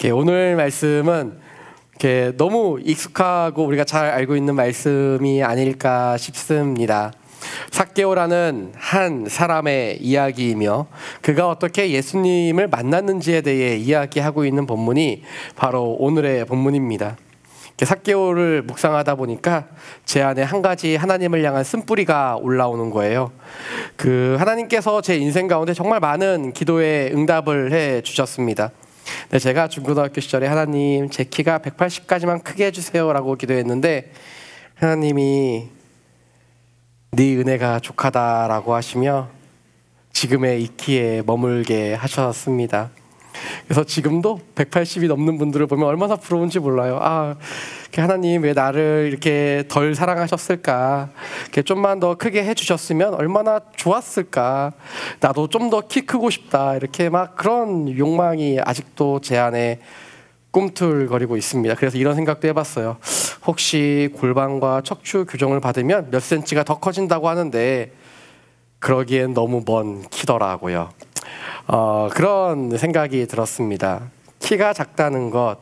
오늘 말씀은 너무 익숙하고 우리가 잘 알고 있는 말씀이 아닐까 싶습니다. 삭개오라는 한 사람의 이야기이며 그가 어떻게 예수님을 만났는지에 대해 이야기하고 있는 본문이 바로 오늘의 본문입니다. 삭개오를 묵상하다 보니까 제 안에 한 가지 하나님을 향한 쓴뿌리가 올라오는 거예요. 하나님께서 제 인생 가운데 정말 많은 기도에 응답을 해 주셨습니다. 제가 중고등학교 시절에 하나님 제 키가 180까지만 크게 해주세요 라고 기도했는데 하나님이 네 은혜가 족하다라고 하시며 지금의 이 키에 머물게 하셨습니다. 그래서 지금도 180이 넘는 분들을 보면 얼마나 부러운지 몰라요. 하나님 왜 나를 이렇게 덜 사랑하셨을까? 좀만 더 크게 해주셨으면 얼마나 좋았을까? 나도 좀 더 키 크고 싶다. 이렇게 막 그런 욕망이 아직도 제 안에 꿈틀거리고 있습니다. 그래서 이런 생각도 해봤어요. 혹시 골반과 척추 교정을 받으면 몇 센치가 더 커진다고 하는데 그러기엔 너무 먼 키더라고요. 그런 생각이 들었습니다. 키가 작다는 것,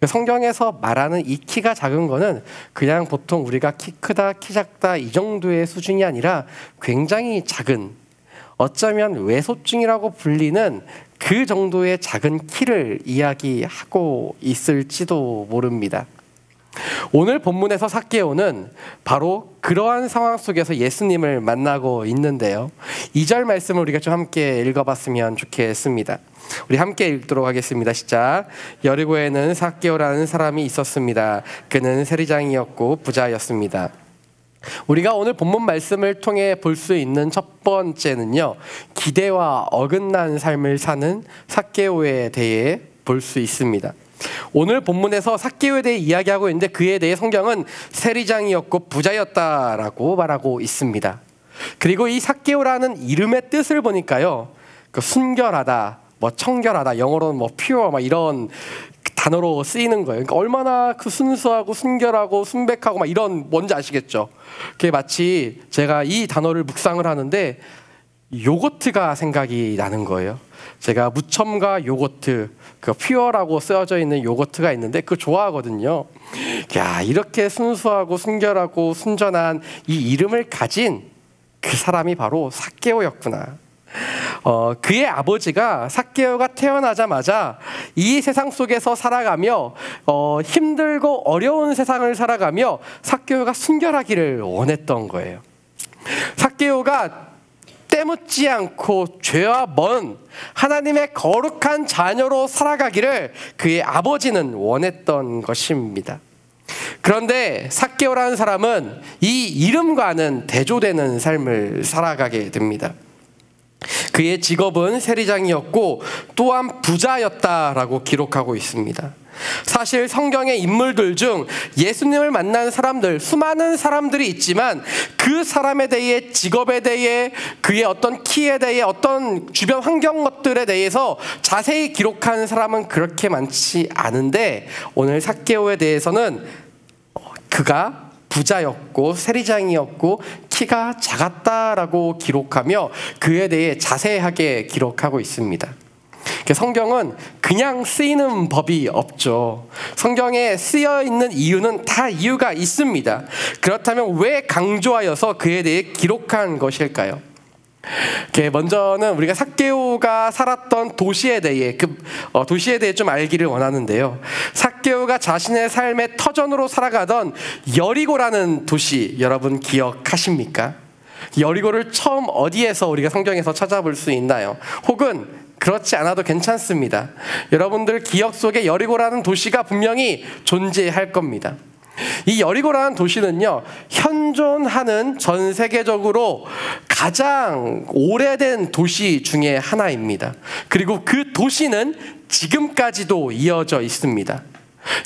성경에서 말하는 이 키가 작은 거는 그냥 보통 우리가 키 크다, 키 작다 이 정도의 수준이 아니라 굉장히 작은, 어쩌면 외소증이라고 불리는 그 정도의 작은 키를 이야기하고 있을지도 모릅니다. 오늘 본문에서 삭개오는 바로 그러한 상황 속에서 예수님을 만나고 있는데요. 2절 말씀을 우리가 좀 함께 읽어봤으면 좋겠습니다. 우리 함께 읽도록 하겠습니다. 시작. 여리고에는 삭개오라는 사람이 있었습니다. 그는 세리장이었고 부자였습니다. 우리가 오늘 본문 말씀을 통해 볼 수 있는 첫 번째는요, 기대와 어긋난 삶을 사는 삭개오에 대해 볼 수 있습니다. 오늘 본문에서 삭개오에 대해 이야기하고 있는데 그에 대해 성경은 세리장이었고 부자였다라고 말하고 있습니다. 그리고 이 삭개오라는 이름의 뜻을 보니까요, 순결하다, 청결하다, 영어로는 pure 이런 단어로 쓰이는 거예요. 그러니까 얼마나 순수하고 순결하고 순백하고 이런, 뭔지 아시겠죠? 그게 마치 제가 이 단어를 묵상을 하는데 요거트가 생각이 나는 거예요. 제가 무첨가 요거트, 퓨어라고 쓰여져 있는 요거트가 있는데 그거 좋아하거든요. 이렇게 순수하고 순결하고 순전한 이 이름을 가진 그 사람이 바로 삭개오였구나. 그의 아버지가 삭개오가 태어나자마자 이 세상 속에서 살아가며 힘들고 어려운 세상을 살아가며 삭개오가 순결하기를 원했던 거예요. 삭개오가 때묻지 않고 죄와 먼 하나님의 거룩한 자녀로 살아가기를 그의 아버지는 원했던 것입니다. 그런데 삭개오라는 사람은 이 이름과는 대조되는 삶을 살아가게 됩니다. 그의 직업은 세리장이었고 또한 부자였다라고 기록하고 있습니다. 사실 성경의 인물들 중 예수님을 만난 사람들, 수많은 사람들이 있지만 그 사람에 대해, 직업에 대해, 그의 어떤 키에 대해, 어떤 주변 환경 것들에 대해서 자세히 기록한 사람은 그렇게 많지 않은데 오늘 삭개오에 대해서는 그가 부자였고 세리장이었고 키가 작았다라고 기록하며 그에 대해 자세하게 기록하고 있습니다. 성경은 그냥 쓰이는 법이 없죠. 성경에 쓰여 있는 이유는 다 이유가 있습니다. 그렇다면 왜 강조하여서 그에 대해 기록한 것일까요? 먼저는 우리가 삭개오가 살았던 도시에 대해 도시에 대해 좀 알기를 원하는데요. 삭개오가 자신의 삶의 터전으로 살아가던 여리고라는 도시, 여러분 기억하십니까? 여리고를 처음 어디에서 우리가 성경에서 찾아볼 수 있나요? 혹은 그렇지 않아도 괜찮습니다. 여러분들 기억 속에 여리고라는 도시가 분명히 존재할 겁니다. 이 여리고라는 도시는요, 현존하는 전 세계적으로 가장 오래된 도시 중에 하나입니다. 그리고 그 도시는 지금까지도 이어져 있습니다.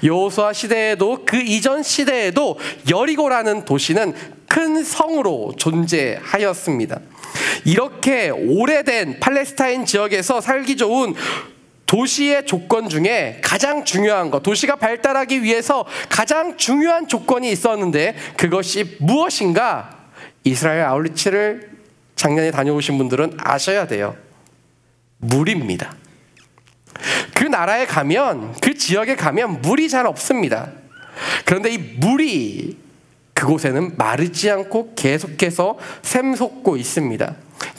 여호수아 시대에도 그 이전 시대에도 여리고라는 도시는 큰 성으로 존재하였습니다. 이렇게 오래된 팔레스타인 지역에서 살기 좋은 도시의 조건 중에 가장 중요한 것, 도시가 발달하기 위해서 가장 중요한 조건이 있었는데 그것이 무엇인가? 이스라엘 아울리치를 작년에 다녀오신 분들은 아셔야 돼요. 물입니다. 그 나라에 가면, 그 지역에 가면 물이 잘 없습니다. 그런데 이 물이 그곳에는 마르지 않고 계속해서 샘솟고 있습니다.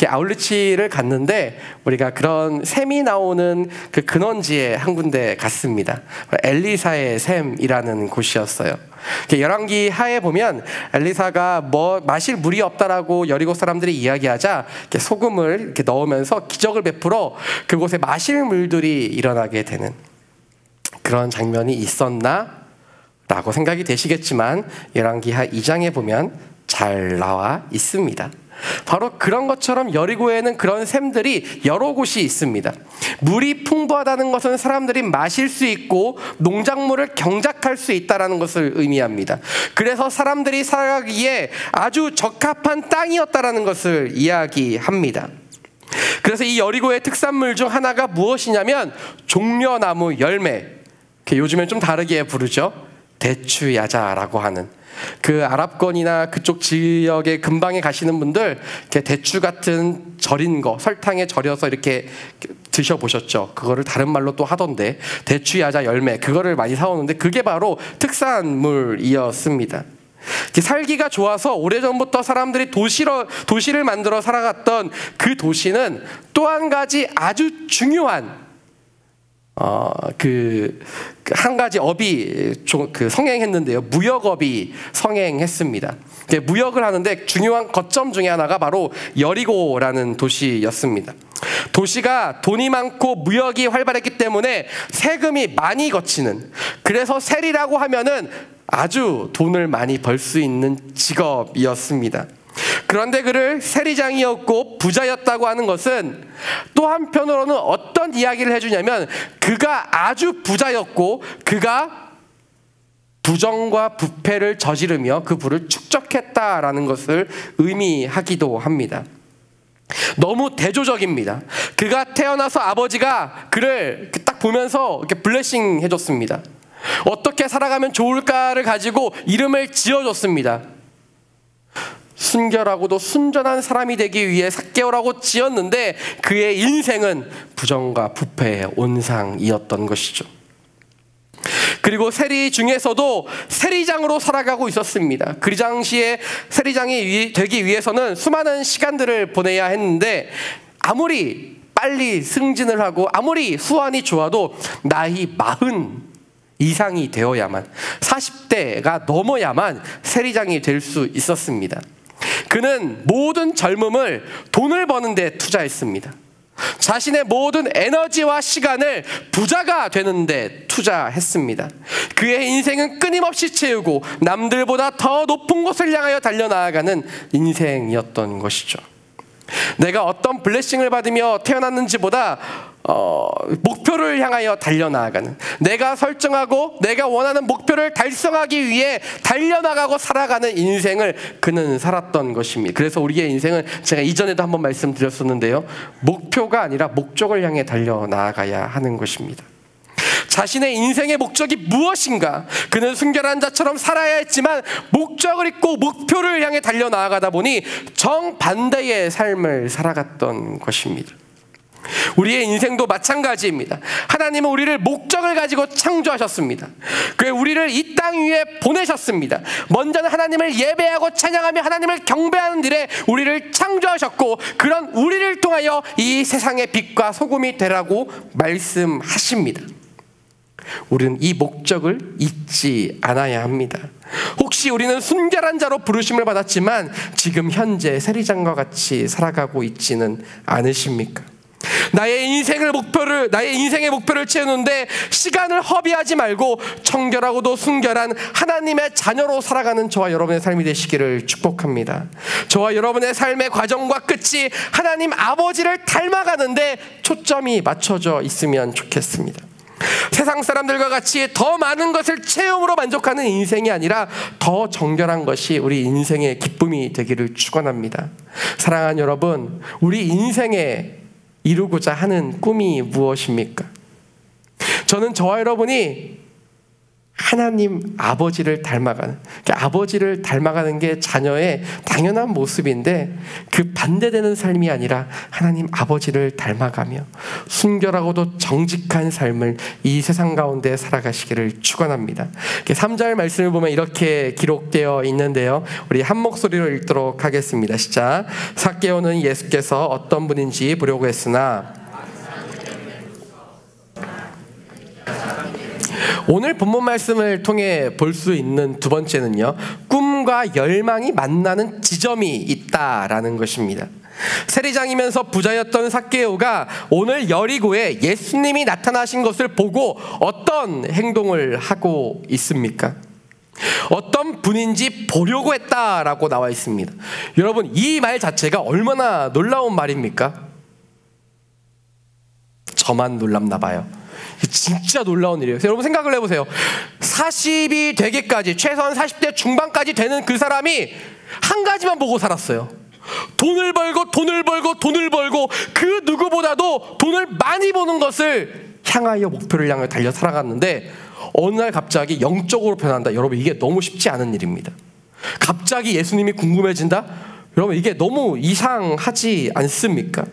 아울리치를 갔는데 우리가 그런 샘이 나오는 그 근원지에 한 군데 갔습니다. 엘리사의 샘이라는 곳이었어요. 열왕기 하에 보면 엘리사가 뭐 마실 물이 없다라고 여리고 사람들이 이야기하자 소금을 이렇게 넣으면서 기적을 베풀어 그곳에 마실 물들이 일어나게 되는 그런 장면이 있었나? 라고 생각이 되시겠지만 열왕기하 2장에 보면 잘 나와 있습니다. 바로 그런 것처럼 여리고에는 그런 샘들이 여러 곳이 있습니다. 물이 풍부하다는 것은 사람들이 마실 수 있고 농작물을 경작할 수 있다는 것을 의미합니다. 그래서 사람들이 살아가기에 아주 적합한 땅이었다는 것을 이야기합니다. 그래서 이 여리고의 특산물 중 하나가 무엇이냐면 종려나무 열매, 요즘엔 좀 다르게 부르죠. 대추야자라고 하는, 그 아랍권이나 그쪽 지역의 근방에 가시는 분들 대추 같은 절인 거 설탕에 절여서 이렇게 드셔보셨죠? 그거를 다른 말로 또 하던데, 대추야자 열매, 그거를 많이 사오는데 그게 바로 특산물이었습니다. 살기가 좋아서 오래전부터 사람들이 도시를 만들어 살아갔던 그 도시는 또 한 가지 아주 중요한 한 가지 업이 성행했는데요. 무역업이 성행했습니다. 무역을 하는데 중요한 거점 중에 하나가 바로 여리고라는 도시였습니다. 도시가 돈이 많고 무역이 활발했기 때문에 세금이 많이 거치는, 그래서 세리라고 하면은 아주 돈을 많이 벌 수 있는 직업이었습니다. 그런데 그를 세리장이었고 부자였다고 하는 것은 또 한편으로는 어떤 이야기를 해주냐면, 그가 아주 부자였고 그가 부정과 부패를 저지르며 그 부를 축적했다라는 것을 의미하기도 합니다. 너무 대조적입니다. 그가 태어나서 아버지가 그를 딱 보면서 이렇게 블레싱 해줬습니다. 어떻게 살아가면 좋을까를 가지고 이름을 지어줬습니다. 순결하고도 순전한 사람이 되기 위해 삭개오라고 지었는데 그의 인생은 부정과 부패의 온상이었던 것이죠. 그리고 세리 중에서도 세리장으로 살아가고 있었습니다. 그 당시에 세리장이 되기 위해서는 수많은 시간들을 보내야 했는데, 아무리 빨리 승진을 하고 아무리 수완이 좋아도 나이 40 이상이 되어야만, 40대가 넘어야만 세리장이 될 수 있었습니다. 그는 모든 젊음을 돈을 버는 데 투자했습니다. 자신의 모든 에너지와 시간을 부자가 되는 데 투자했습니다. 그의 인생은 끊임없이 채우고 남들보다 더 높은 곳을 향하여 달려나가는 인생이었던 것이죠. 내가 어떤 블레싱을 받으며 태어났는지보다 목표를 향하여 달려나가는, 내가 설정하고 내가 원하는 목표를 달성하기 위해 달려나가고 살아가는 인생을 그는 살았던 것입니다. 그래서 우리의 인생은, 제가 이전에도 한번 말씀드렸었는데요, 목표가 아니라 목적을 향해 달려나가야 하는 것입니다. 자신의 인생의 목적이 무엇인가? 그는 순결한 자처럼 살아야 했지만 목적을 잊고 목표를 향해 달려나가다 보니 정반대의 삶을 살아갔던 것입니다. 우리의 인생도 마찬가지입니다. 하나님은 우리를 목적을 가지고 창조하셨습니다. 우리를 이 땅 위에 보내셨습니다. 먼저는 하나님을 예배하고 찬양하며 하나님을 경배하는 일에 우리를 창조하셨고, 그런 우리를 통하여 이 세상의 빛과 소금이 되라고 말씀하십니다. 우리는 이 목적을 잊지 않아야 합니다. 혹시 우리는 순결한 자로 부르심을 받았지만 지금 현재 세리장과 같이 살아가고 있지는 않으십니까? 나의 인생의 목표를 채우는데 시간을 허비하지 말고 청결하고도 순결한 하나님의 자녀로 살아가는 저와 여러분의 삶이 되시기를 축복합니다. 저와 여러분의 삶의 과정과 끝이 하나님 아버지를 닮아가는데 초점이 맞춰져 있으면 좋겠습니다. 세상 사람들과 같이 더 많은 것을 체험으로 만족하는 인생이 아니라 더 정결한 것이 우리 인생의 기쁨이 되기를 축원합니다. 사랑하는 여러분, 우리 인생에 이루고자 하는 꿈이 무엇입니까? 저는 저와 여러분이 하나님 아버지를 닮아가는, 아버지를 닮아가는 게 자녀의 당연한 모습인데 그 반대되는 삶이 아니라 하나님 아버지를 닮아가며 순결하고도 정직한 삶을 이 세상 가운데 살아가시기를 축원합니다. 3절 말씀을 보면 이렇게 기록되어 있는데요, 우리 한 목소리로 읽도록 하겠습니다. 시작. 삭개오는 예수께서 어떤 분인지 보려고 했으나. 오늘 본문 말씀을 통해 볼 수 있는 두 번째는요, 꿈과 열망이 만나는 지점이 있다라는 것입니다. 세리장이면서 부자였던 삭개오가 오늘 여리고에 예수님이 나타나신 것을 보고 어떤 행동을 하고 있습니까? 어떤 분인지 보려고 했다라고 나와 있습니다. 여러분, 이 말 자체가 얼마나 놀라운 말입니까? 저만 놀랍나 봐요. 진짜 놀라운 일이에요. 여러분 생각을 해보세요. 40이 되기까지, 최소한 40대 중반까지 되는 그 사람이 한 가지만 보고 살았어요. 돈을 벌고 돈을 벌고 돈을 벌고 그 누구보다도 돈을 많이 버는 것을 향하여, 목표를 향하여 달려 살아갔는데 어느 날 갑자기 영적으로 변한다. 여러분, 이게 너무 쉽지 않은 일입니다. 갑자기 예수님이 궁금해진다? 여러분, 이게 너무 이상하지 않습니까?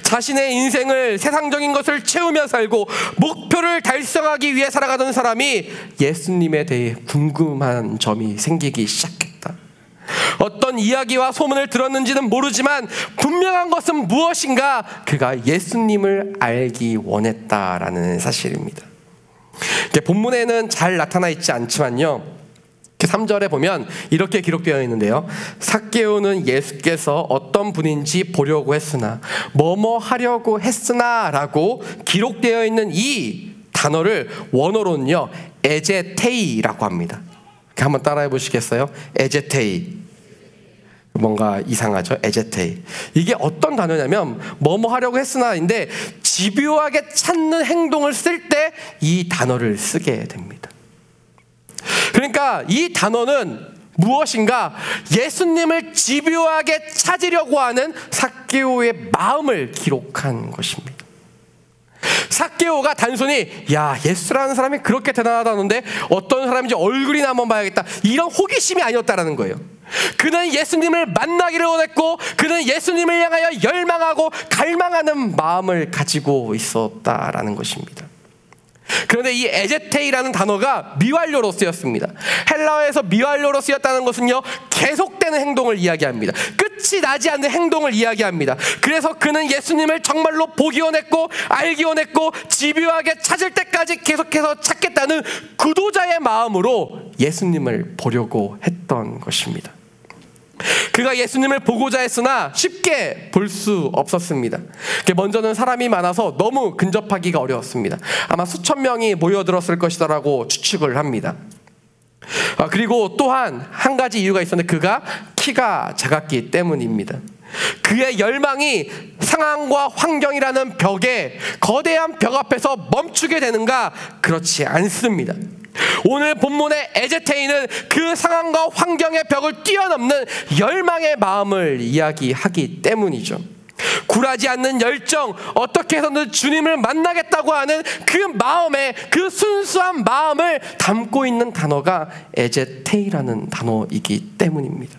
자신의 인생을 세상적인 것을 채우며 살고 목표를 달성하기 위해 살아가던 사람이 예수님에 대해 궁금한 점이 생기기 시작했다. 어떤 이야기와 소문을 들었는지는 모르지만 분명한 것은 무엇인가, 그가 예수님을 알기 원했다라는 사실입니다. 본문에는 잘 나타나 있지 않지만요, 3절에 보면 이렇게 기록되어 있는데요, 삭개오는 예수께서 어떤 분인지 보려고 했으나, 뭐뭐 하려고 했으나 라고 기록되어 있는 이 단어를 원어로는요, 에제테이라고 합니다. 한번 따라해 보시겠어요? 에제테이. 뭔가 이상하죠? 에제테이. 이게 어떤 단어냐면 뭐뭐 하려고 했으나인데 집요하게 찾는 행동을 쓸 때 이 단어를 쓰게 됩니다. 그러니까 이 단어는 무엇인가, 예수님을 집요하게 찾으려고 하는 삭개오의 마음을 기록한 것입니다. 삭개오가 단순히 야, 예수라는 사람이 그렇게 대단하다는데 어떤 사람인지 얼굴이나 한번 봐야겠다, 이런 호기심이 아니었다라는 거예요. 그는 예수님을 만나기를 원했고 그는 예수님을 향하여 열망하고 갈망하는 마음을 가지고 있었다라는 것입니다. 그런데 이 에제테이라는 단어가 미완료로 쓰였습니다. 헬라어에서 미완료로 쓰였다는 것은요, 계속되는 행동을 이야기합니다. 끝이 나지 않는 행동을 이야기합니다. 그래서 그는 예수님을 정말로 보기 원했고 알기 원했고 집요하게 찾을 때까지 계속해서 찾겠다는 구도자의 마음으로 예수님을 보려고 했던 것입니다. 그가 예수님을 보고자 했으나 쉽게 볼 수 없었습니다. 먼저는 사람이 많아서 너무 근접하기가 어려웠습니다. 아마 수천 명이 모여들었을 것이다라고 추측을 합니다. 그리고 또한 한 가지 이유가 있었는데 그가 키가 작았기 때문입니다. 그의 열망이 상황과 환경이라는 벽에, 거대한 벽 앞에서 멈추게 되는가? 그렇지 않습니다. 오늘 본문의 에제테이는 그 상황과 환경의 벽을 뛰어넘는 열망의 마음을 이야기하기 때문이죠. 굴하지 않는 열정, 어떻게 해서든 주님을 만나겠다고 하는 그 마음에, 그 순수한 마음을 담고 있는 단어가 에제테이라는 단어이기 때문입니다.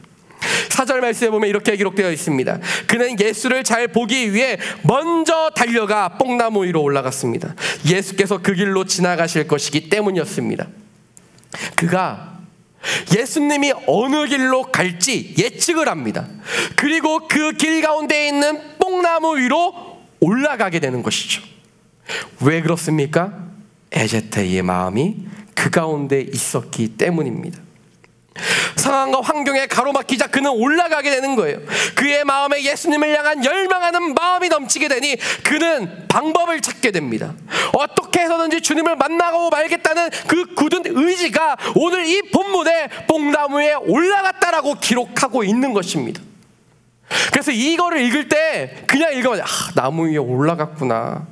4절 말씀에 보면 이렇게 기록되어 있습니다. 그는 예수를 잘 보기 위해 먼저 달려가 뽕나무 위로 올라갔습니다. 예수께서 그 길로 지나가실 것이기 때문이었습니다. 그가 예수님이 어느 길로 갈지 예측을 합니다. 그리고 그 길 가운데 있는 뽕나무 위로 올라가게 되는 것이죠. 왜 그렇습니까? 에제테이의 마음이 그 가운데 있었기 때문입니다. 상황과 환경에 가로막히자 그는 올라가게 되는 거예요. 그의 마음에 예수님을 향한 열망하는 마음이 넘치게 되니 그는 방법을 찾게 됩니다. 어떻게 해서든지 주님을 만나고 말겠다는 그 굳은 의지가 오늘 이 본문에 뽕나무에 올라갔다라고 기록하고 있는 것입니다. 그래서 이거를 읽을 때 그냥 읽으면 나무 위에 올라갔구나,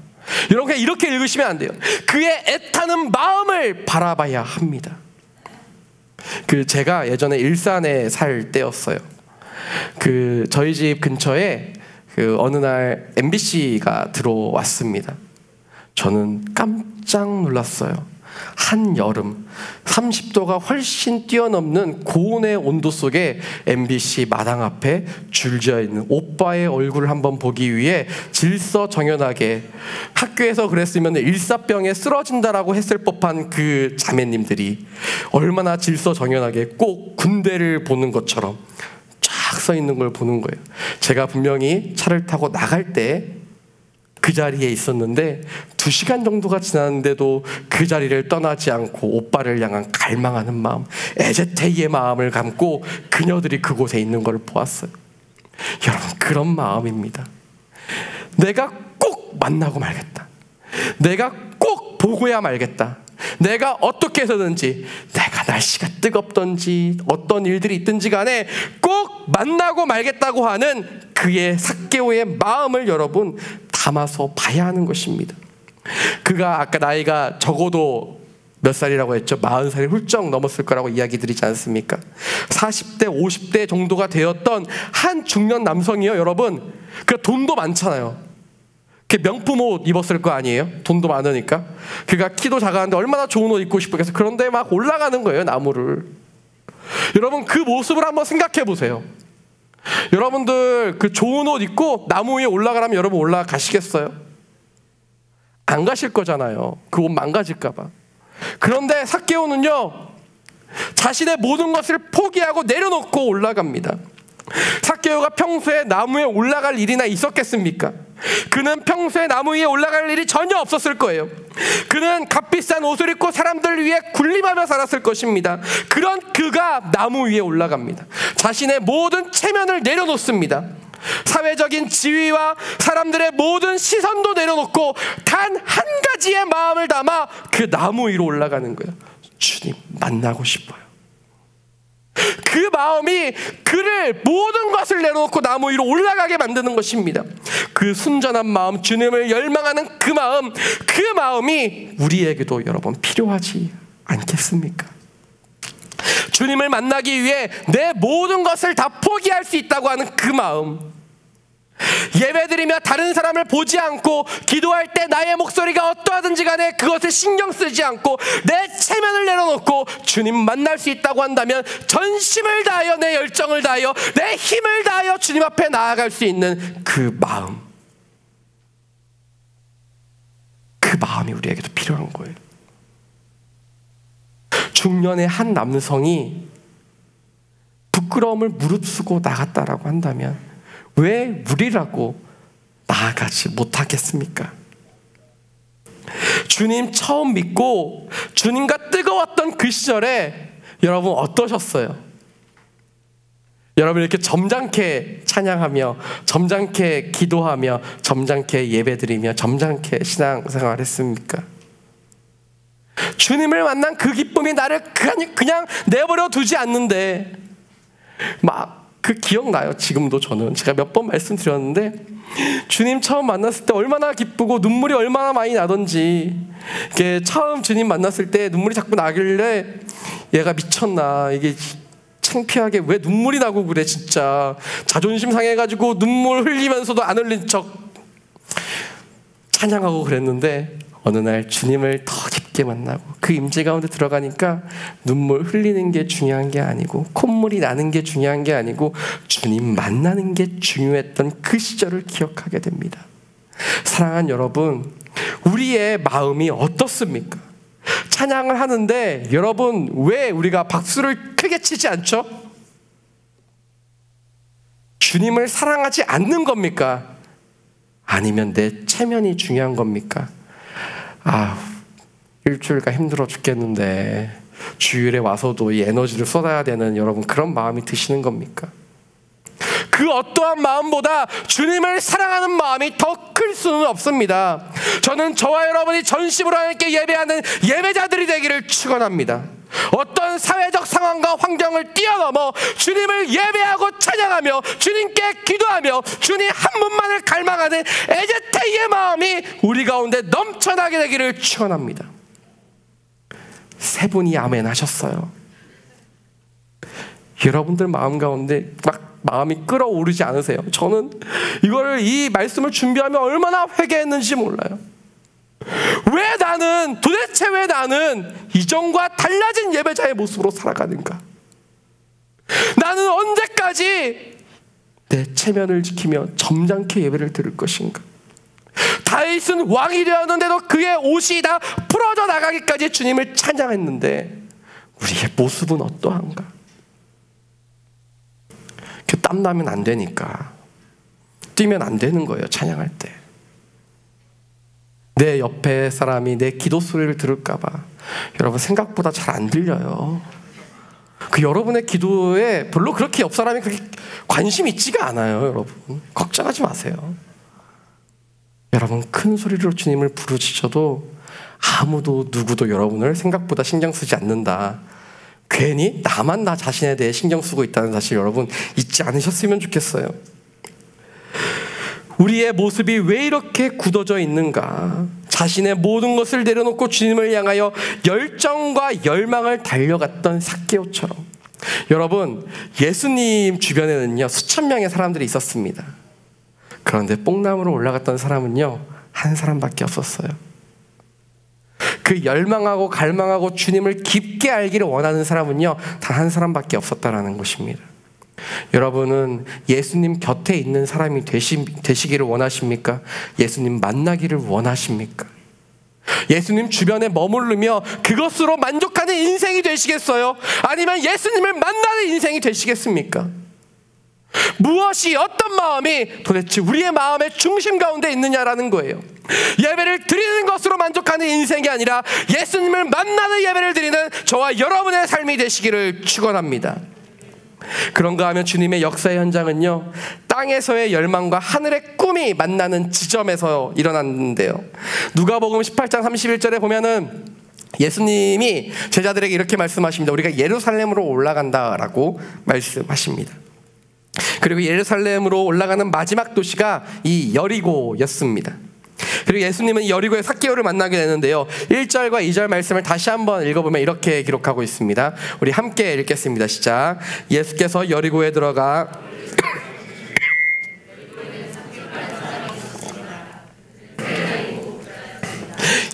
여러분 이렇게 읽으시면 안 돼요. 그의 애타는 마음을 바라봐야 합니다. 제가 예전에 일산에 살 때였어요. 저희 집 근처에 어느 날 MBC가 들어왔습니다. 저는 깜짝 놀랐어요. 한여름 30도가 훨씬 뛰어넘는 고온의 온도 속에 MBC 마당 앞에 줄지어 있는 오빠의 얼굴을 한번 보기 위해 질서정연하게, 학교에서 그랬으면 일사병에 쓰러진다라고 했을 법한 그 자매님들이 얼마나 질서정연하게 꼭 군대를 보는 것처럼 쫙 서 있는 걸 보는 거예요. 제가 분명히 차를 타고 나갈 때 그 자리에 있었는데 2시간 정도가 지났는데도 그 자리를 떠나지 않고 오빠를 향한 갈망하는 마음, 에제테이의 마음을 감고 그녀들이 그곳에 있는 걸 보았어요. 여러분, 그런 마음입니다. 내가 꼭 만나고 말겠다. 내가 꼭 보고야 말겠다. 내가 어떻게 해서든지, 내가 날씨가 뜨겁던지 어떤 일들이 있든지 간에 꼭 만나고 말겠다고 하는 그의 삭개오의 마음을 여러분 담아서 봐야 하는 것입니다. 그가 아까 나이가 적어도 몇 살이라고 했죠? 40살이 훌쩍 넘었을 거라고 이야기 드리지 않습니까? 40대 50대 정도가 되었던 한 중년 남성이요, 여러분. 그 돈도 많잖아요. 그 명품 옷 입었을 거 아니에요? 돈도 많으니까. 그가 키도 작았는데 얼마나 좋은 옷 입고 싶겠어요. 그런데 막 올라가는 거예요, 나무를. 여러분, 그 모습을 한번 생각해 보세요. 여러분들 그 좋은 옷 입고 나무 위에 올라가라면 여러분 올라가시겠어요? 안 가실 거잖아요. 그 옷 망가질까 봐. 그런데 삭개오는요, 자신의 모든 것을 포기하고 내려놓고 올라갑니다. 삭개오가 평소에 나무에 올라갈 일이나 있었겠습니까? 그는 평소에 나무 위에 올라갈 일이 전혀 없었을 거예요. 그는 값비싼 옷을 입고 사람들 위해 군림하며 살았을 것입니다. 그런 그가 나무 위에 올라갑니다. 자신의 모든 체면을 내려놓습니다. 사회적인 지위와 사람들의 모든 시선도 내려놓고 단 한 가지의 마음을 담아 그 나무 위로 올라가는 거예요. 주님 만나고 싶어요. 그 마음이 그를 모든 것을 내려놓고 나무 위로 올라가게 만드는 것입니다. 그 순전한 마음, 주님을 열망하는 그 마음이 우리에게도 여러분 필요하지 않겠습니까? 주님을 만나기 위해 내 모든 것을 다 포기할 수 있다고 하는 그 마음, 예배드리며 다른 사람을 보지 않고 기도할 때 나의 목소리가 어떠하든지 간에 그것을 신경 쓰지 않고 내 체면을 내려놓고 주님 만날 수 있다고 한다면 전심을 다하여 내 열정을 다하여 내 힘을 다하여 주님 앞에 나아갈 수 있는 그 마음이 우리에게도 필요한 거예요. 중년의 한 남성이 부끄러움을 무릅쓰고 나갔다라고 한다면 왜 우리라고 나아가지 못하겠습니까? 주님 처음 믿고 주님과 뜨거웠던 그 시절에 여러분 어떠셨어요? 여러분 이렇게 점잖게 찬양하며 점잖게 기도하며 점잖게 예배드리며 점잖게 신앙생활 했습니까? 주님을 만난 그 기쁨이 나를 그냥 내버려 두지 않는데 그 기억나요. 지금도 저는 제가 몇 번 말씀드렸는데 주님 처음 만났을 때 얼마나 기쁘고 눈물이 얼마나 많이 나던지, 이게 처음 주님 만났을 때 눈물이 자꾸 나길래 얘가 미쳤나, 이게 창피하게 왜 눈물이 나고 그래, 진짜 자존심 상해가지고 눈물 흘리면서도 안 흘린 척 찬양하고 그랬는데 어느 날 주님을 더 깊게 만나고 그 임재 가운데 들어가니까 눈물 흘리는 게 중요한 게 아니고 콧물이 나는 게 중요한 게 아니고 주님 만나는 게 중요했던 그 시절을 기억하게 됩니다. 사랑하는 여러분, 우리의 마음이 어떻습니까? 찬양을 하는데 여러분 왜 우리가 박수를 크게 치지 않죠? 주님을 사랑하지 않는 겁니까? 아니면 내 체면이 중요한 겁니까? 일주일간 힘들어 죽겠는데 주일에 와서도 이 에너지를 쏟아야 되는 여러분 그런 마음이 드시는 겁니까? 그 어떠한 마음보다 주님을 사랑하는 마음이 더 클 수는 없습니다. 저는 저와 여러분이 전심으로 하나님께 예배하는 예배자들이 되기를 축원합니다. 어떤 사회적 상황과 환경을 뛰어넘어 주님을 예배하고 찬양하며 주님께 기도하며 주님 한 분만을 갈망하는 에제테이의 마음이 우리 가운데 넘쳐나게 되기를 축원합니다. 세 분이 아멘 하셨어요. 여러분들 마음 가운데 마음이 끓어오르지 않으세요? 저는 이 말씀을 준비하며 얼마나 회개했는지 몰라요. 왜 도대체 왜 나는 이전과 달라진 예배자의 모습으로 살아가는가? 나는 언제까지 내 체면을 지키며 점잖게 예배를 드릴 것인가? 다윗은 왕이 되었는데도 그의 옷이 다 풀어져 나가기까지 주님을 찬양했는데 우리의 모습은 어떠한가? 땀나면 안 되니까 뛰면 안 되는 거예요. 찬양할 때 내 옆에 사람이 내 기도 소리를 들을까 봐 여러분 생각보다 잘 안 들려요. 여러분의 기도에 별로 그렇게 옆 사람이 그렇게 관심이 있지가 않아요. 여러분 걱정하지 마세요. 여러분 큰 소리로 주님을 부르짖어도 아무도 누구도 여러분을 생각보다 신경 쓰지 않는다. 괜히 나만 나 자신에 대해 신경 쓰고 있다는 사실 여러분 잊지 않으셨으면 좋겠어요. 우리의 모습이 왜 이렇게 굳어져 있는가? 자신의 모든 것을 내려놓고 주님을 향하여 열정과 열망을 달려갔던 삭개오처럼 여러분 예수님 주변에는요 수천 명의 사람들이 있었습니다. 그런데 뽕나무로 올라갔던 사람은요 한 사람밖에 없었어요. 그 열망하고 갈망하고 주님을 깊게 알기를 원하는 사람은요 단 한 사람밖에 없었다라는 것입니다. 여러분은 예수님 곁에 있는 사람이 되시기를 원하십니까? 예수님 만나기를 원하십니까? 예수님 주변에 머무르며 그것으로 만족하는 인생이 되시겠어요? 아니면 예수님을 만나는 인생이 되시겠습니까? 무엇이 어떤 마음이 도대체 우리의 마음의 중심 가운데 있느냐라는 거예요. 예배를 드리는 것으로 만족하는 인생이 아니라 예수님을 만나는 예배를 드리는 저와 여러분의 삶이 되시기를 축원합니다. 그런가 하면 주님의 역사의 현장은요 땅에서의 열망과 하늘의 꿈이 만나는 지점에서 일어났는데요. 누가복음 18장 31절에 보면은 예수님이 제자들에게 이렇게 말씀하십니다. 우리가 예루살렘으로 올라간다라고 말씀하십니다. 그리고 예루살렘으로 올라가는 마지막 도시가 이 여리고였습니다. 그리고 예수님은 여리고의 삭개오를 만나게 되는데요 1절과 2절 말씀을 다시 한번 읽어보면 이렇게 기록하고 있습니다. 우리 함께 읽겠습니다. 시작. 예수께서 여리고에 들어가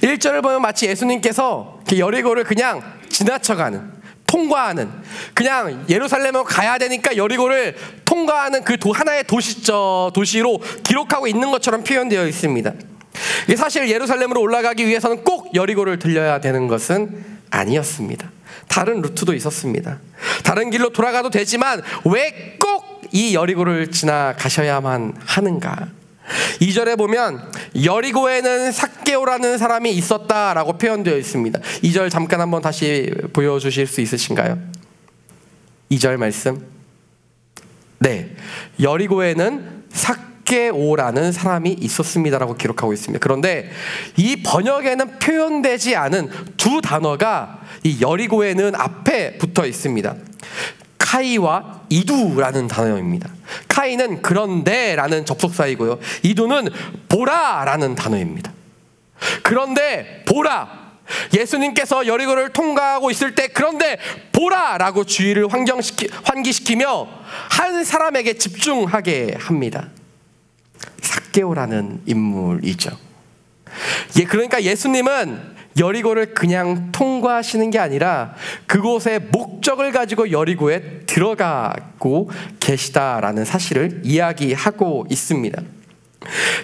1절을 보면 마치 예수님께서 여리고를 그냥 지나쳐가는 통과하는 그냥 예루살렘으로 가야 되니까 여리고를 통과하는 그 하나의 도시로 기록하고 있는 것처럼 표현되어 있습니다. 이게 사실 예루살렘으로 올라가기 위해서는 꼭 여리고를 들려야 되는 것은 아니었습니다. 다른 루트도 있었습니다. 다른 길로 돌아가도 되지만 왜 꼭 이 여리고를 지나가셔야만 하는가? 2절에 보면 여리고에는 삭개오라는 사람이 있었다라고 표현되어 있습니다. 2절 잠깐 한번 다시 보여주실 수 있으신가요? 2절 말씀. 네, 여리고에는 삭개오라는 사람이 있었습니다라고 기록하고 있습니다. 그런데 이 번역에는 표현되지 않은 두 단어가 이 여리고에는 앞에 붙어 있습니다. 카이와 이두라는 단어입니다. 카이는 그런데라는 접속사이고요. 이두는 보라라는 단어입니다. 그런데 보라, 예수님께서 여리고를 통과하고 있을 때 그런데 보라라고 주의를 환기시키며 한 사람에게 집중하게 합니다. 삭개오라는 인물이죠. 그러니까 예수님은 여리고를 그냥 통과하시는 게 아니라 그곳의 목적을 가지고 여리고에 들어가고 계시다라는 사실을 이야기하고 있습니다.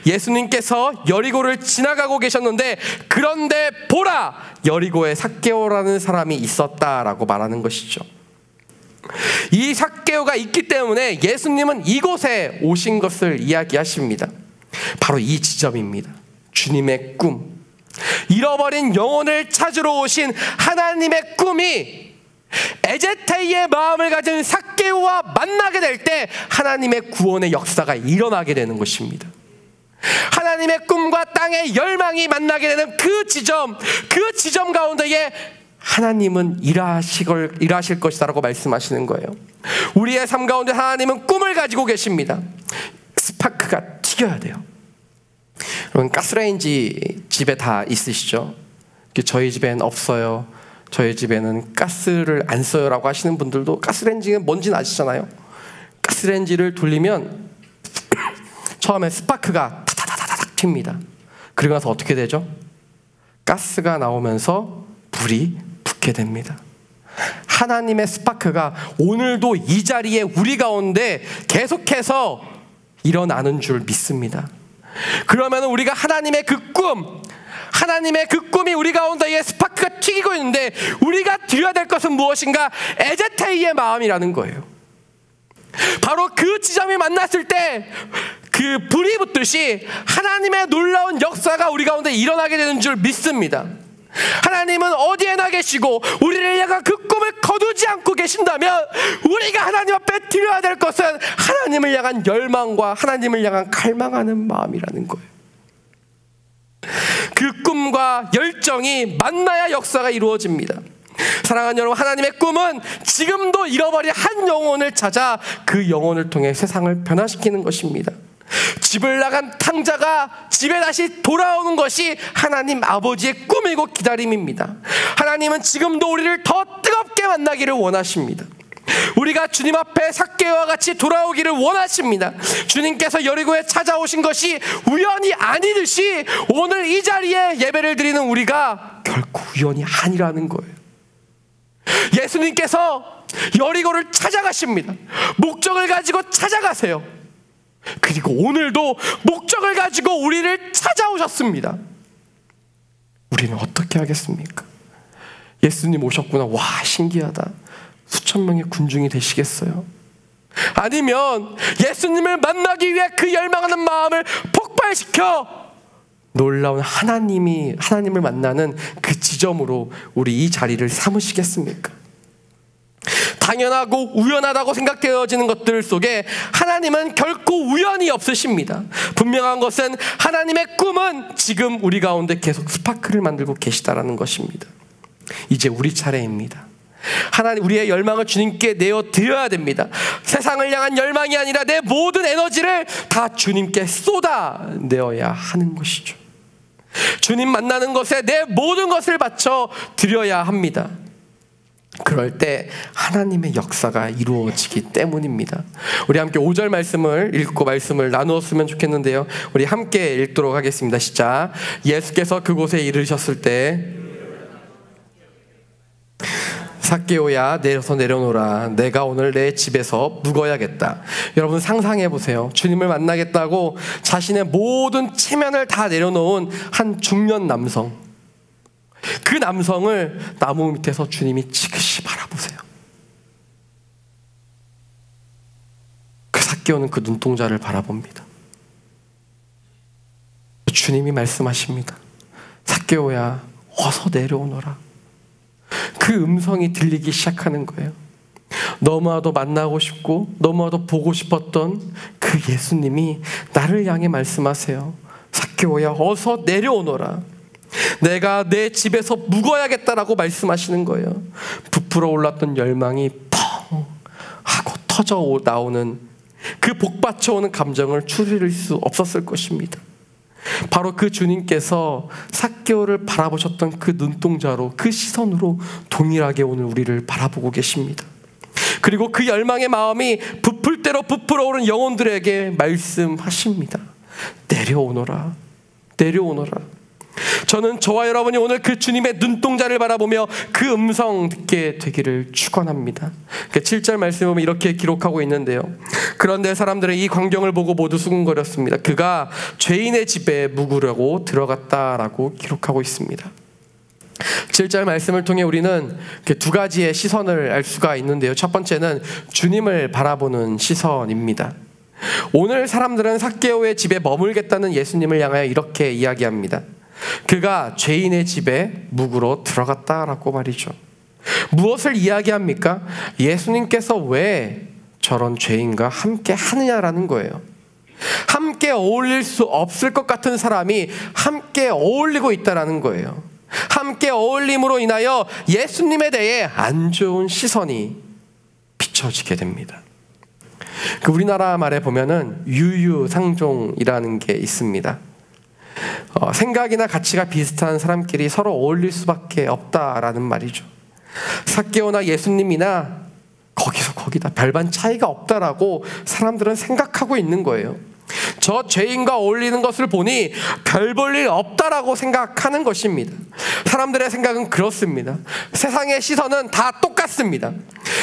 예수님께서 여리고를 지나가고 계셨는데 그런데 보라! 여리고에 삭개오라는 사람이 있었다라고 말하는 것이죠. 이 삭개오가 있기 때문에 예수님은 이곳에 오신 것을 이야기하십니다. 바로 이 지점입니다. 주님의 꿈. 잃어버린 영혼을 찾으러 오신 하나님의 꿈이 에제테이의 마음을 가진 삭개오와 만나게 될 때 하나님의 구원의 역사가 일어나게 되는 것입니다. 하나님의 꿈과 땅의 열망이 만나게 되는 그 지점 가운데에 하나님은 일하실 것이다라고 말씀하시는 거예요. 우리의 삶 가운데 하나님은 꿈을 가지고 계십니다. 스파크가 튀겨야 돼요. 여러분 가스레인지 집에 다 있으시죠? 저희 집엔 없어요. 저희 집에는 가스를 안 써요 라고 하시는 분들도 가스레인지는 뭔지는 아시잖아요. 가스레인지를 돌리면 처음에 스파크가 타다다다닥 튑니다. 그리고 나서 어떻게 되죠? 가스가 나오면서 불이 붙게 됩니다. 하나님의 스파크가 오늘도 이 자리에 우리 가운데 계속해서 일어나는 줄 믿습니다. 그러면 우리가 하나님의 그 꿈이 우리 가운데에 스파크가 튀기고 있는데 우리가 드려야 될 것은 무엇인가? 에제테이의 마음이라는 거예요. 바로 그 지점이 만났을 때 그 불이 붙듯이 하나님의 놀라운 역사가 우리 가운데 일어나게 되는 줄 믿습니다. 하나님은 어디에나 계시고 우리를 향한 그 꿈을 거두지 않고 계신다면 우리가 하나님 앞에 드려야 될 것은 하나님을 향한 열망과 하나님을 향한 갈망하는 마음이라는 거예요. 그 꿈과 열정이 만나야 역사가 이루어집니다. 사랑하는 여러분, 하나님의 꿈은 지금도 잃어버린 한 영혼을 찾아 그 영혼을 통해 세상을 변화시키는 것입니다. 집을 나간 탕자가 집에 다시 돌아오는 것이 하나님 아버지의 꿈이고 기다림입니다. 하나님은 지금도 우리를 더 뜨겁게 만나기를 원하십니다. 우리가 주님 앞에 삭개오와 같이 돌아오기를 원하십니다. 주님께서 여리고에 찾아오신 것이 우연이 아니듯이 오늘 이 자리에 예배를 드리는 우리가 결코 우연이 아니라는 거예요. 예수님께서 여리고를 찾아가십니다. 목적을 가지고 찾아가세요. 그리고 오늘도 목적을 가지고 우리를 찾아오셨습니다. 우리는 어떻게 하겠습니까? 예수님 오셨구나. 와, 신기하다. 수천 명의 군중이 되시겠어요? 아니면 예수님을 만나기 위해 그 열망하는 마음을 폭발시켜 놀라운 하나님을 만나는 그 지점으로 우리 이 자리를 삼으시겠습니까? 당연하고 우연하다고 생각되어지는 것들 속에 하나님은 결코 우연이 없으십니다. 분명한 것은 하나님의 꿈은 지금 우리 가운데 계속 스파크를 만들고 계시다라는 것입니다. 이제 우리 차례입니다. 하나님, 우리의 열망을 주님께 내어드려야 됩니다. 세상을 향한 열망이 아니라 내 모든 에너지를 다 주님께 쏟아내어야 하는 것이죠. 주님 만나는 것에 내 모든 것을 바쳐 드려야 합니다. 그럴 때 하나님의 역사가 이루어지기 때문입니다. 우리 함께 5절 말씀을 읽고 말씀을 나누었으면 좋겠는데요. 우리 함께 읽도록 하겠습니다. 시작. 예수께서 그곳에 이르셨을 때 삭개오야, 내려서 내려놓으라. 내가 오늘 내 집에서 묵어야겠다. 여러분 상상해 보세요. 주님을 만나겠다고 자신의 모든 체면을 다 내려놓은 한 중년 남성. 그 남성을 나무 밑에서 주님이 지그시 바라보세요. 그 삭개오는 그 눈동자를 바라봅니다. 주님이 말씀하십니다. 삭개오야, 어서 내려오너라. 그 음성이 들리기 시작하는 거예요. 너무나도 만나고 싶고 너무나도 보고 싶었던 그 예수님이 나를 향해 말씀하세요. 삭개오야, 어서 내려오너라. 내가 내 집에서 묵어야겠다라고 말씀하시는 거예요. 부풀어 올랐던 열망이 펑 하고 터져 나오는 그 복받쳐오는 감정을 추스릴 수 없었을 것입니다. 바로 그 주님께서 삭개오를 바라보셨던 그 눈동자로, 그 시선으로 동일하게 오늘 우리를 바라보고 계십니다. 그리고 그 열망의 마음이 부풀 대로 부풀어 오른 영혼들에게 말씀하십니다. 내려오너라, 내려오너라. 저는 저와 여러분이 오늘 그 주님의 눈동자를 바라보며 그 음성 듣게 되기를 축원합니다. 7절 말씀을 보면 이렇게 기록하고 있는데요. 그런데 사람들은 이 광경을 보고 모두 수군거렸습니다. 그가 죄인의 집에 묵으려고 들어갔다라고 기록하고 있습니다. 7절 말씀을 통해 우리는 두 가지의 시선을 알 수가 있는데요. 첫 번째는 주님을 바라보는 시선입니다. 오늘 사람들은 삭개오의 집에 머물겠다는 예수님을 향하여 이렇게 이야기합니다. 그가 죄인의 집에 묵으러 들어갔다라고 말이죠. 무엇을 이야기합니까? 예수님께서 왜 저런 죄인과 함께 하느냐라는 거예요. 함께 어울릴 수 없을 것 같은 사람이 함께 어울리고 있다라는 거예요. 함께 어울림으로 인하여 예수님에 대해 안 좋은 시선이 비춰지게 됩니다. 그 우리나라 말에 보면은 유유상종이라는 게 있습니다. 생각이나 가치가 비슷한 사람끼리 서로 어울릴 수밖에 없다라는 말이죠. 삭개오나 예수님이나 거기서 거기다 별반 차이가 없다라고 사람들은 생각하고 있는 거예요. 저 죄인과 어울리는 것을 보니 별 볼 일 없다라고 생각하는 것입니다. 사람들의 생각은 그렇습니다. 세상의 시선은 다 똑같습니다.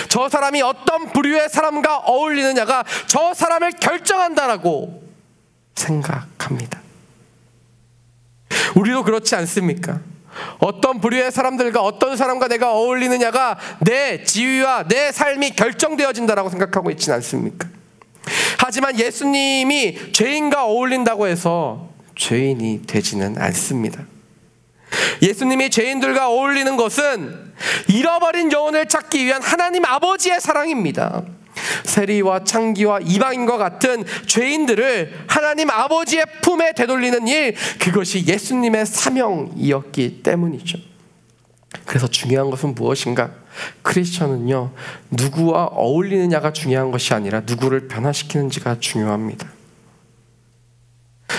저 사람이 어떤 부류의 사람과 어울리느냐가 저 사람을 결정한다라고 생각합니다. 우리도 그렇지 않습니까? 어떤 부류의 사람들과 어떤 사람과 내가 어울리느냐가 내 지위와 내 삶이 결정되어진다라고 생각하고 있지는 않습니까? 하지만 예수님이 죄인과 어울린다고 해서 죄인이 되지는 않습니다. 예수님이 죄인들과 어울리는 것은 잃어버린 영혼을 찾기 위한 하나님 아버지의 사랑입니다. 세리와 창기와 이방인과 같은 죄인들을 하나님 아버지의 품에 되돌리는 일, 그것이 예수님의 사명이었기 때문이죠. 그래서 중요한 것은 무엇인가? 크리스천은요, 누구와 어울리느냐가 중요한 것이 아니라 누구를 변화시키는지가 중요합니다.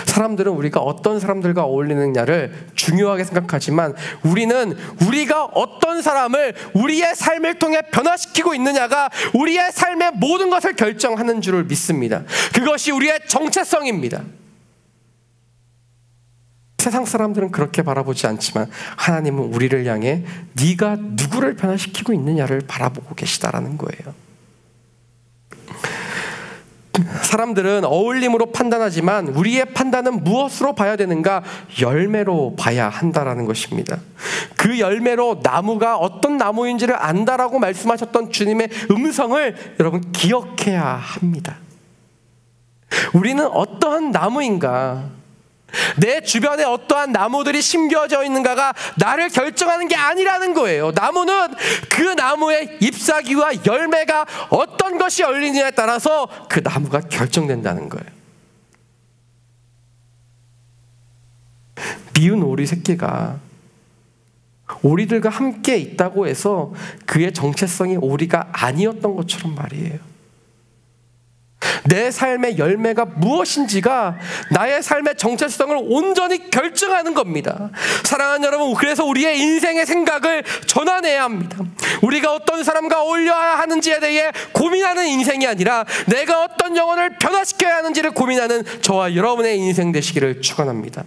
사람들은 우리가 어떤 사람들과 어울리느냐를 중요하게 생각하지만 우리는 우리가 어떤 사람을 우리의 삶을 통해 변화시키고 있느냐가 우리의 삶의 모든 것을 결정하는 줄을 믿습니다. 그것이 우리의 정체성입니다. 세상 사람들은 그렇게 바라보지 않지만 하나님은 우리를 향해 네가 누구를 변화시키고 있느냐를 바라보고 계시다라는 거예요. 사람들은 어울림으로 판단하지만 우리의 판단은 무엇으로 봐야 되는가? 열매로 봐야 한다라는 것입니다. 그 열매로 나무가 어떤 나무인지를 안다라고 말씀하셨던 주님의 음성을 여러분 기억해야 합니다. 우리는 어떠한 나무인가? 내 주변에 어떠한 나무들이 심겨져 있는가가 나를 결정하는 게 아니라는 거예요. 나무는 그 나무의 잎사귀와 열매가 어떤 것이 열리느냐에 따라서 그 나무가 결정된다는 거예요. 미운 오리 새끼가 오리들과 함께 있다고 해서 그의 정체성이 오리가 아니었던 것처럼 말이에요. 내 삶의 열매가 무엇인지가 나의 삶의 정체성을 온전히 결정하는 겁니다. 사랑하는 여러분, 그래서 우리의 인생의 생각을 전환해야 합니다. 우리가 어떤 사람과 어울려야 하는지에 대해 고민하는 인생이 아니라 내가 어떤 영혼을 변화시켜야 하는지를 고민하는 저와 여러분의 인생 되시기를 축원합니다.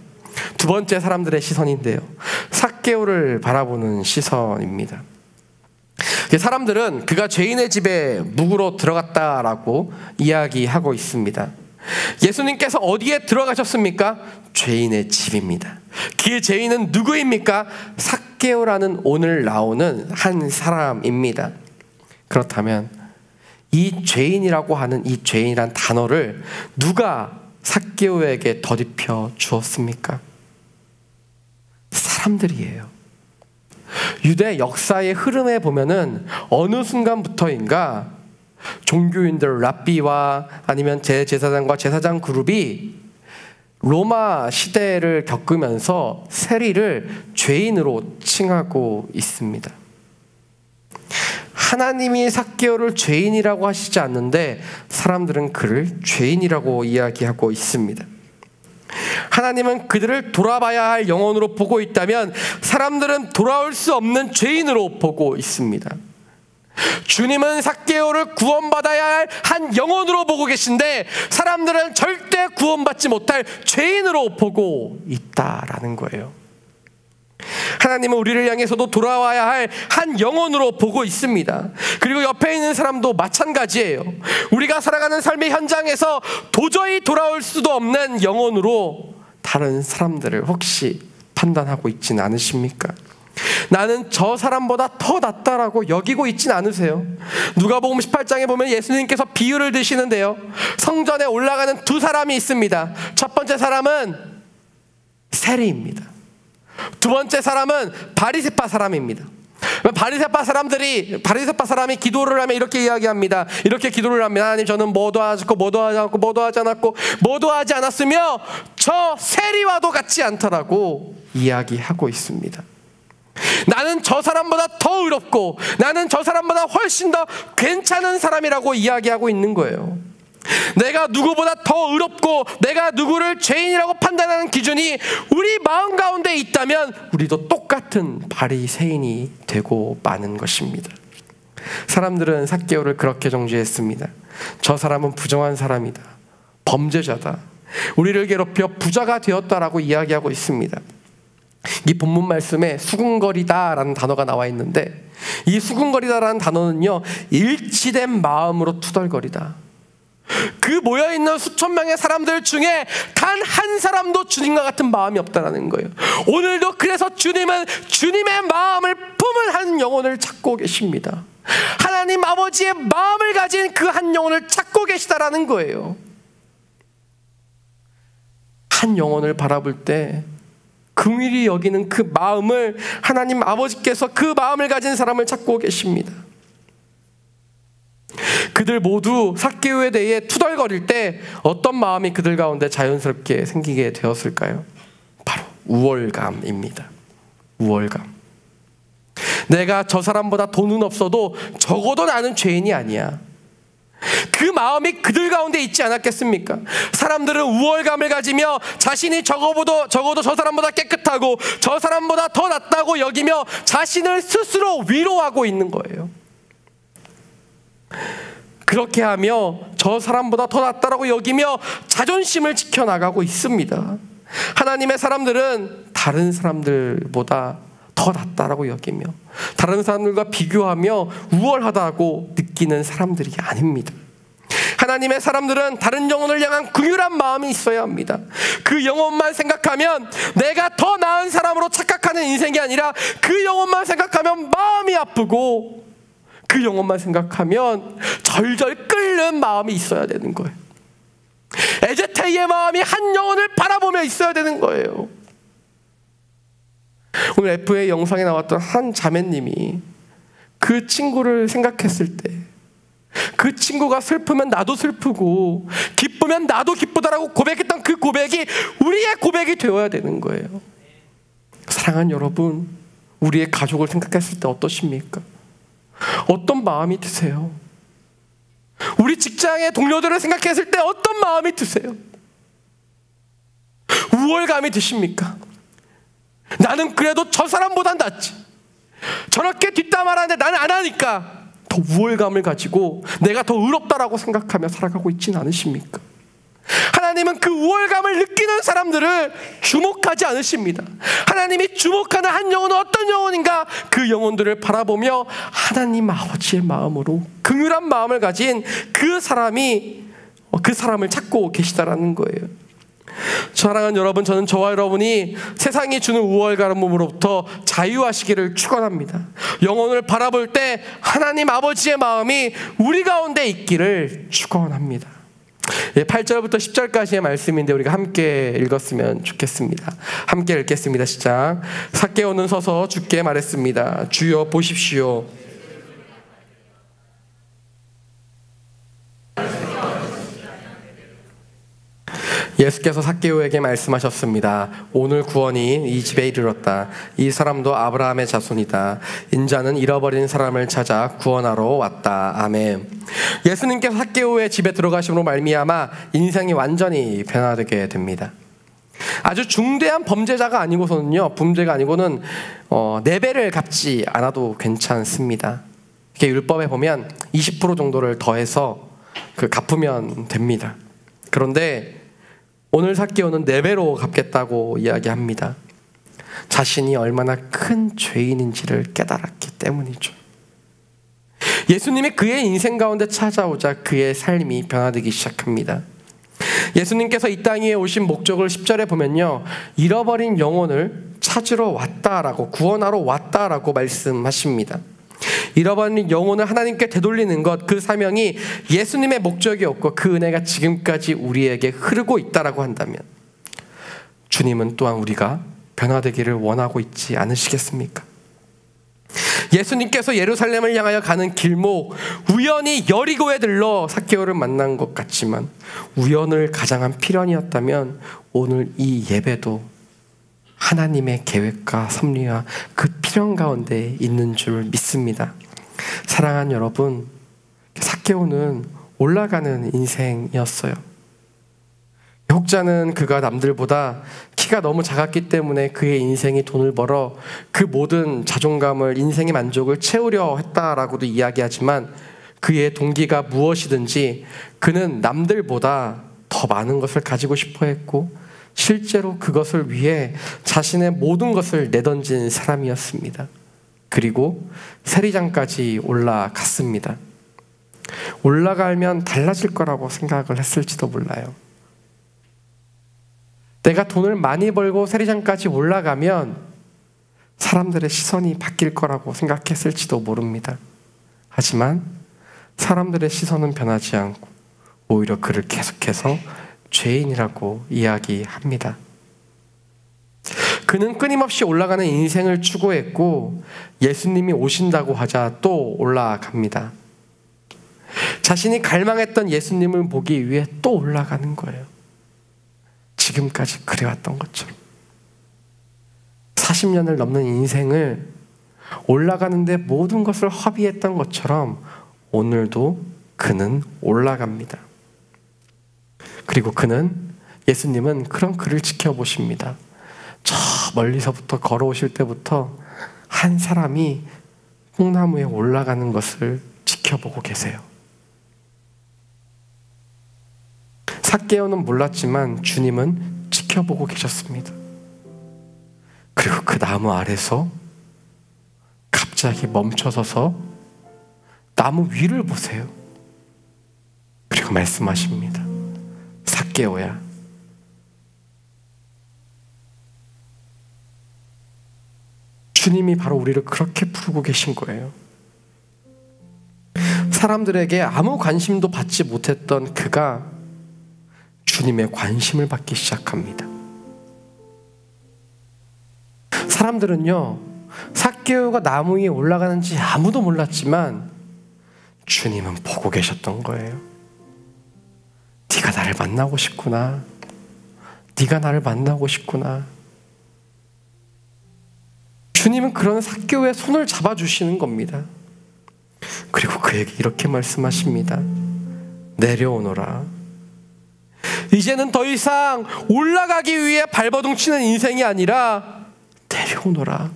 두 번째, 사람들의 시선인데요, 삭개오를 바라보는 시선입니다. 사람들은 그가 죄인의 집에 묵으러 들어갔다라고 이야기하고 있습니다. 예수님께서 어디에 들어가셨습니까? 죄인의 집입니다. 그 죄인은 누구입니까? 삭개오라는 오늘 나오는 한 사람입니다. 그렇다면 이 죄인이라고 하는 이 죄인이란 단어를 누가 삭개오에게 덧입혀 주었습니까? 사람들이에요. 유대 역사의 흐름에 보면은 어느 순간부터인가 종교인들 랍비와 아니면 제사장과 제사장 그룹이 로마 시대를 겪으면서 세리를 죄인으로 칭하고 있습니다. 하나님이 삭개오를 죄인이라고 하시지 않는데 사람들은 그를 죄인이라고 이야기하고 있습니다. 하나님은 그들을 돌아봐야 할 영혼으로 보고 있다면 사람들은 돌아올 수 없는 죄인으로 보고 있습니다. 주님은 삭개오를 구원받아야 할 한 영혼으로 보고 계신데 사람들은 절대 구원받지 못할 죄인으로 보고 있다라는 거예요. 하나님은 우리를 향해서도 돌아와야 할 한 영혼으로 보고 있습니다. 그리고 옆에 있는 사람도 마찬가지예요. 우리가 살아가는 삶의 현장에서 도저히 돌아올 수도 없는 영혼으로 다른 사람들을 혹시 판단하고 있지는 않으십니까? 나는 저 사람보다 더 낫다라고 여기고 있진 않으세요? 누가복음 18장에 보면 예수님께서 비유를 드시는데요, 성전에 올라가는 두 사람이 있습니다. 첫 번째 사람은 세리입니다. 두 번째 사람은 바리새파 사람입니다. 바리새파 사람이 기도를 하면 이렇게 이야기합니다. 이렇게 기도를 합니다. 하나님, 저는 뭐도 하지 않았고 뭐도 하지 않았으며 저 세리와도 같지 않더라고 이야기하고 있습니다. 나는 저 사람보다 더 의롭고 나는 저 사람보다 훨씬 더 괜찮은 사람이라고 이야기하고 있는 거예요. 내가 누구보다 더 의롭고 내가 누구를 죄인이라고 판단하는 기준이 우리 마음 가운데 있다면 우리도 똑같은 바리새인이 되고 마는 것입니다. 사람들은 삭개오를 그렇게 정죄했습니다. 저 사람은 부정한 사람이다, 범죄자다, 우리를 괴롭혀 부자가 되었다라고 이야기하고 있습니다. 이 본문 말씀에 수군거리다라는 단어가 나와 있는데, 이 수군거리다라는 단어는요, 일치된 마음으로 투덜거리다. 그 모여있는 수천 명의 사람들 중에 단 한 사람도 주님과 같은 마음이 없다라는 거예요. 오늘도 그래서 주님은 주님의 마음을 품은 한 영혼을 찾고 계십니다. 하나님 아버지의 마음을 가진 그 한 영혼을 찾고 계시다라는 거예요. 한 영혼을 바라볼 때 긍휼히 여기는 그 마음을 하나님 아버지께서 그 마음을 가진 사람을 찾고 계십니다. 그들 모두 삭개오에 대해 투덜거릴 때 어떤 마음이 그들 가운데 자연스럽게 생기게 되었을까요? 바로 우월감입니다. 우월감. 내가 저 사람보다 돈은 없어도 적어도 나는 죄인이 아니야. 그 마음이 그들 가운데 있지 않았겠습니까? 사람들은 우월감을 가지며 자신이 적어도 저 사람보다 깨끗하고 저 사람보다 더 낫다고 여기며 자신을 스스로 위로하고 있는 거예요. 그렇게 하며 저 사람보다 더 낫다라고 여기며 자존심을 지켜나가고 있습니다. 하나님의 사람들은 다른 사람들보다 더 낫다라고 여기며 다른 사람들과 비교하며 우월하다고 느끼는 사람들이 아닙니다. 하나님의 사람들은 다른 영혼을 향한 긍휼한 마음이 있어야 합니다. 그 영혼만 생각하면 내가 더 나은 사람으로 착각하는 인생이 아니라 그 영혼만 생각하면 마음이 아프고 그 영혼만 생각하면 절절 끓는 마음이 있어야 되는 거예요. 에제테이의 마음이 한 영혼을 바라보며 있어야 되는 거예요. 오늘 FA 영상에 나왔던 한 자매님이 그 친구를 생각했을 때 그 친구가 슬프면 나도 슬프고 기쁘면 나도 기쁘다라고 고백했던 그 고백이 우리의 고백이 되어야 되는 거예요. 사랑하는 여러분, 우리의 가족을 생각했을 때 어떠십니까? 어떤 마음이 드세요? 우리 직장의 동료들을 생각했을 때 어떤 마음이 드세요? 우월감이 드십니까? 나는 그래도 저 사람보단 낫지. 저렇게 뒷담화하는데 나는 안 하니까 더 우월감을 가지고 내가 더 의롭다라고 생각하며 살아가고 있지는 않으십니까? 하나님은 그 우월감을 느끼는 사람들을 주목하지 않으십니다. 하나님이 주목하는 한 영혼은 어떤 영혼인가? 그 영혼들을 바라보며 하나님 아버지의 마음으로 긍휼한 마음을 가진 그 사람을 찾고 계시다라는 거예요. 사랑하는 여러분, 저는 저와 여러분이 세상이 주는 우월감으로부터 자유하시기를 축원합니다. 영혼을 바라볼 때 하나님 아버지의 마음이 우리 가운데 있기를 축원합니다. 8절부터 10절까지의 말씀인데 우리가 함께 읽었으면 좋겠습니다. 함께 읽겠습니다. 시작. 삭개오는 서서 주께 말했습니다. 주여 보십시오. 예수께서 삭개오에게 말씀하셨습니다. 오늘 구원이 이 집에 이르렀다. 이 사람도 아브라함의 자손이다. 인자는 잃어버린 사람을 찾아 구원하러 왔다. 아멘. 예수님께서 삭개오의 집에 들어가심으로 말미암아 인생이 완전히 변화되게 됩니다. 아주 중대한 범죄자가 아니고서는요, 범죄가 아니고는 4배를 갚지 않아도 괜찮습니다. 이렇게 율법에 보면 20% 정도를 더해서 갚으면 됩니다. 그런데 오늘 삭개오는 4배로 갚겠다고 이야기합니다. 자신이 얼마나 큰 죄인인지를 깨달았기 때문이죠. 예수님이 그의 인생 가운데 찾아오자 그의 삶이 변화되기 시작합니다. 예수님께서 이 땅 위에 오신 목적을 10절에 보면요, 잃어버린 영혼을 찾으러 왔다라고, 구원하러 왔다라고 말씀하십니다. 잃어버린 영혼을 하나님께 되돌리는 것, 그 사명이 예수님의 목적이었고 그 은혜가 지금까지 우리에게 흐르고 있다라고 한다면 주님은 또한 우리가 변화되기를 원하고 있지 않으시겠습니까? 예수님께서 예루살렘을 향하여 가는 길목, 우연히 여리고에 들러 삭개오를 만난 것 같지만 우연을 가장한 필연이었다면 오늘 이 예배도 하나님의 계획과 섭리와 그 필연 가운데 있는 줄 믿습니다. 사랑하는 여러분, 삭개오는 올라가는 인생이었어요. 혹자는 그가 남들보다 키가 너무 작았기 때문에 그의 인생이 돈을 벌어 그 모든 자존감을, 인생의 만족을 채우려 했다라고도 이야기하지만 그의 동기가 무엇이든지 그는 남들보다 더 많은 것을 가지고 싶어 했고 실제로 그것을 위해 자신의 모든 것을 내던진 사람이었습니다. 그리고 세리장까지 올라갔습니다. 올라가면 달라질 거라고 생각을 했을지도 몰라요. 내가 돈을 많이 벌고 세리장까지 올라가면 사람들의 시선이 바뀔 거라고 생각했을지도 모릅니다. 하지만 사람들의 시선은 변하지 않고 오히려 그를 계속해서 죄인이라고 이야기합니다. 그는 끊임없이 올라가는 인생을 추구했고 예수님이 오신다고 하자 또 올라갑니다. 자신이 갈망했던 예수님을 보기 위해 또 올라가는 거예요. 지금까지 그래왔던 것처럼 40년을 넘는 인생을 올라가는데 모든 것을 허비했던 것처럼 오늘도 그는 올라갑니다. 그리고 예수님은 그런 그를 지켜보십니다. 저 멀리서부터 걸어오실 때부터 한 사람이 콩나무에 올라가는 것을 지켜보고 계세요. 삭개오는 몰랐지만 주님은 지켜보고 계셨습니다. 그리고 그 나무 아래서 갑자기 멈춰서서 나무 위를 보세요. 그리고 말씀하십니다. 삭개오야, 주님이 바로 우리를 그렇게 부르고 계신 거예요. 사람들에게 아무 관심도 받지 못했던 그가 주님의 관심을 받기 시작합니다. 사람들은요, 삭개오가 나무 위에 올라가는지 아무도 몰랐지만 주님은 보고 계셨던 거예요. 네가 나를 만나고 싶구나. 네가 나를 만나고 싶구나. 주님은 그런 삭개오의 손을 잡아주시는 겁니다. 그리고 그에게 이렇게 말씀하십니다. 내려오너라. 이제는 더 이상 올라가기 위해 발버둥 치는 인생이 아니라 내려오너라.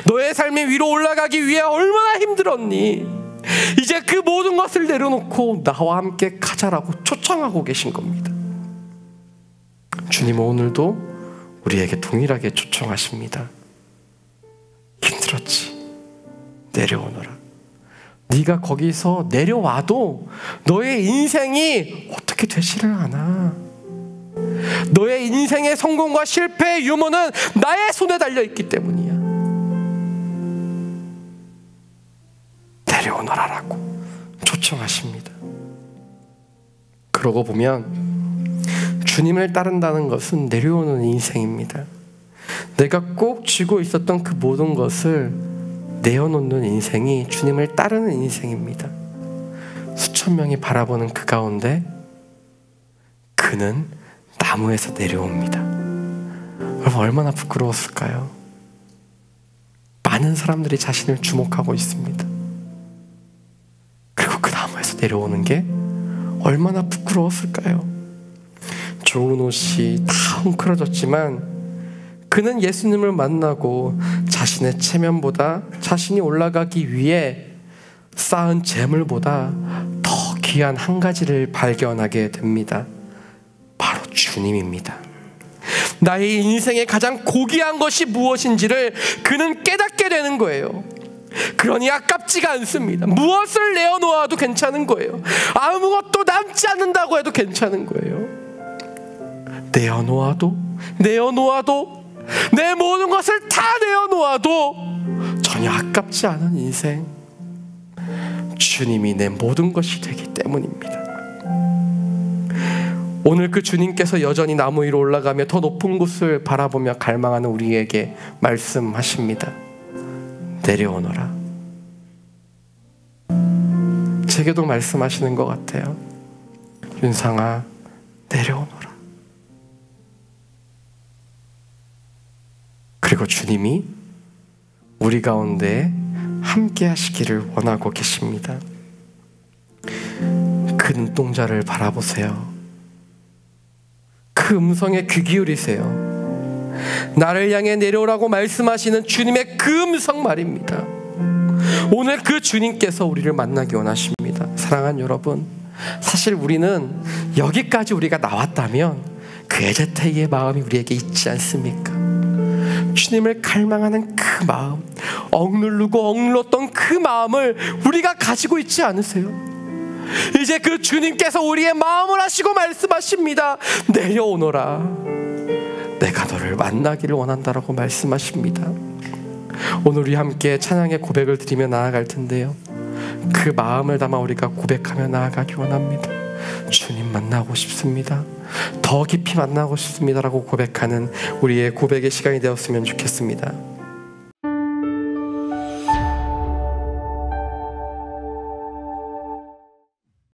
너의 삶이 위로 올라가기 위해 얼마나 힘들었니? 이제 그 모든 것을 내려놓고 나와 함께 가자라고 초청하고 계신 겁니다. 주님은 오늘도 우리에게 동일하게 초청하십니다. 힘들었지? 내려오너라. 네가 거기서 내려와도 너의 인생이 어떻게 되지를 않아. 너의 인생의 성공과 실패의 유무는 나의 손에 달려있기 때문이야. 내려오너라라고 초청하십니다. 그러고 보면 주님을 따른다는 것은 내려오는 인생입니다. 내가 꼭 쥐고 있었던 그 모든 것을 내어놓는 인생이 주님을 따르는 인생입니다. 수천 명이 바라보는 그 가운데 그는 나무에서 내려옵니다. 여러분, 얼마나 부끄러웠을까요? 많은 사람들이 자신을 주목하고 있습니다. 그리고 그 나무에서 내려오는 게 얼마나 부끄러웠을까요? 좋은 옷이 다 헝클어졌지만 그는 예수님을 만나고 자신의 체면보다 자신이 올라가기 위해 쌓은 재물보다 더 귀한 한 가지를 발견하게 됩니다. 바로 주님입니다. 나의 인생에 가장 고귀한 것이 무엇인지를 그는 깨닫게 되는 거예요. 그러니 아깝지가 않습니다. 무엇을 내어놓아도 괜찮은 거예요. 아무것도 남지 않는다고 해도 괜찮은 거예요. 내어놓아도 내 모든 것을 다 내어놓아도 전혀 아깝지 않은 인생, 주님이 내 모든 것이 되기 때문입니다. 오늘 그 주님께서 여전히 나무 위로 올라가며 더 높은 곳을 바라보며 갈망하는 우리에게 말씀하십니다. 내려오너라. 제게도 말씀하시는 것 같아요. 윤상아, 내려오너라. 그리고 주님이 우리 가운데 함께 하시기를 원하고 계십니다. 그 눈동자를 바라보세요. 그 음성에 귀 기울이세요. 나를 향해 내려오라고 말씀하시는 주님의 그 음성 말입니다. 오늘 그 주님께서 우리를 만나기 원하십니다. 사랑하는 여러분, 사실 우리는 여기까지 우리가 나왔다면 그 그 에르테이의 마음이 우리에게 있지 않습니까? 주님을 갈망하는 그 마음, 억눌렀던 그 마음을 우리가 가지고 있지 않으세요? 이제 그 주님께서 우리의 마음을 하시고 말씀하십니다. 내려오너라. 내가 너를 만나기를 원한다라고 말씀하십니다. 오늘 우리 함께 찬양의 고백을 드리며 나아갈 텐데요, 그 마음을 담아 우리가 고백하며 나아가기 원합니다. 주님 만나고 싶습니다. 더 깊이 만나고 싶습니다라고 고백하는 우리의 고백의 시간이 되었으면 좋겠습니다.